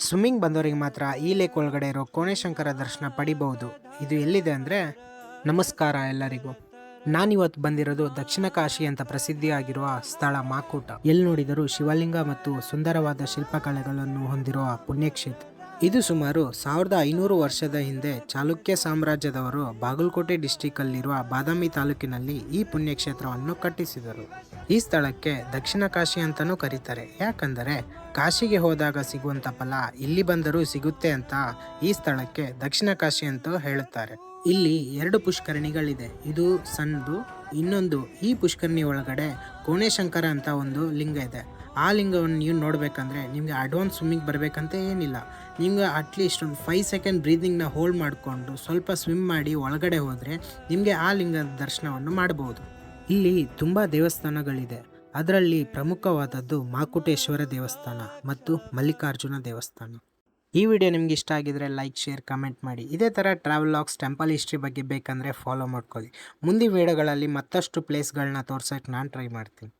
Swimming ಬಂದವರಿಗೆ ಮಾತ್ರ ಈ ಲೇಕ್ ಒಳಗಡೆ ಇರೋ ಕೋಣೇಶಂಕರ ದರ್ಶನ ಪಡಿಬಹುದು. ಇದು ಎಲ್ಲಿದೆ ಅಂದರೆ, ನಮಸ್ಕಾರ ಎಲ್ಲರಿಗೂ. ನಾನಿವತ್ತು ಬಂದಿರೋದು ದಕ್ಷಿಣ ಕಾಶಿ ಅಂತ ಪ್ರಸಿದ್ಧಿಯಾಗಿರುವ ಸ್ಥಳ ಮಾಕೂಟ. ಎಲ್ಲಿ ನೋಡಿದರೂ ಶಿವಲಿಂಗ ಮತ್ತು ಸುಂದರವಾದ ಶಿಲ್ಪಕಲೆಗಳನ್ನು ಹೊಂದಿರುವ ಪುಣ್ಯಕ್ಷೇತ್ರ. ಇದು ಸುಮಾರು 1500 ವರ್ಷದ ಹಿಂದೆ ಚಾಲುಕ್ಯ ಸಾಮ್ರಾಜ್ಯದವರು ಬಾಗಲಕೋಟೆ ಡಿಸ್ಟಿಕ್ ಅಲ್ಲಿರುವ ಬಾದಾಮಿ ತಾಲೂಕಿನಲ್ಲಿ ಈ ಪುಣ್ಯಕ್ಷೇತ್ರವನ್ನು ಕಟ್ಟಿಸಿದರು. ಈ ಸ್ಥಳಕ್ಕೆ ದಕ್ಷಿಣ ಕಾಶಿ ಅಂತಾನೂ ಕರೀತಾರೆ. ಯಾಕಂದರೆ ಕಾಶಿಗೆ ಹೋದಾಗ ಸಿಗುವಂತ ಫಲ ಇಲ್ಲಿ ಬಂದರೂ ಸಿಗುತ್ತೆ ಅಂತ ಈ ಸ್ಥಳಕ್ಕೆ ದಕ್ಷಿಣ ಕಾಶಿ ಅಂತ ಹೇಳುತ್ತಾರೆ. ಇಲ್ಲಿ 2 ಪುಷ್ಕರಣಿಗಳಿದೆ. ಇದು ಸಣ್ಣದು, ಇನ್ನೊಂದು ಈ ಪುಷ್ಕರಣಿ ಒಳಗಡೆ ಕೋಣೇಶಂಕರ ಅಂತ ಒಂದು ಲಿಂಗ ಇದೆ. ಆ ಲಿಂಗವನ್ನು ನೀವು ನೋಡಬೇಕಂದ್ರೆ ನಿಮಗೆ ಅಡ್ವಾನ್ಸ್ ಸ್ವಿಮ್ಮಿಂಗ್ ಬರಬೇಕಂತ ಏನಿಲ್ಲ. ನಿಮ್ಗೆ ಅಟ್ಲೀಸ್ಟ್ ಒಂದು 5 ಸೆಕೆಂಡ್ ಬ್ರೀದಿಂಗ್ನ ಹೋಲ್ಡ್ ಮಾಡಿಕೊಂಡು ಸ್ವಲ್ಪ ಸ್ವಿಮ್ ಮಾಡಿ ಒಳಗಡೆ ಹೋದರೆ ನಿಮಗೆ ಆ ಲಿಂಗದ ದರ್ಶನವನ್ನು ಮಾಡಬಹುದು. ಇಲ್ಲಿ ತುಂಬ ದೇವಸ್ಥಾನಗಳಿದೆ. ಅದರಲ್ಲಿ ಪ್ರಮುಖವಾದದ್ದು ಮಾಕುಟೇಶ್ವರ ದೇವಸ್ಥಾನ ಮತ್ತು ಮಲ್ಲಿಕಾರ್ಜುನ ದೇವಸ್ಥಾನ. ಈ ವಿಡಿಯೋ ನಿಮ್ಗೆ ಇಷ್ಟ ಆಗಿದ್ರೆ ಲೈಕ್, ಶೇರ್, ಕಮೆಂಟ್ ಮಾಡಿ. ಇದೇ ಥರ ಟ್ರಾವೆಲ್ ಲಾಗ್ಸ್, ಟೆಂಪಲ್ ಹಿಸ್ಟ್ರಿ ಬಗ್ಗೆ ಬೇಕಂದರೆ ಫಾಲೋ ಮಾಡ್ಕೊಳ್ಳಿ. ಮುಂದಿನ ವಿಡಿಯೋಗಳಲ್ಲಿ ಮತ್ತಷ್ಟು ಪ್ಲೇಸ್ಗಳನ್ನ ತೋರ್ಸೋಕ್ಕೆ ನಾನು ಟ್ರೈ ಮಾಡ್ತೀನಿ.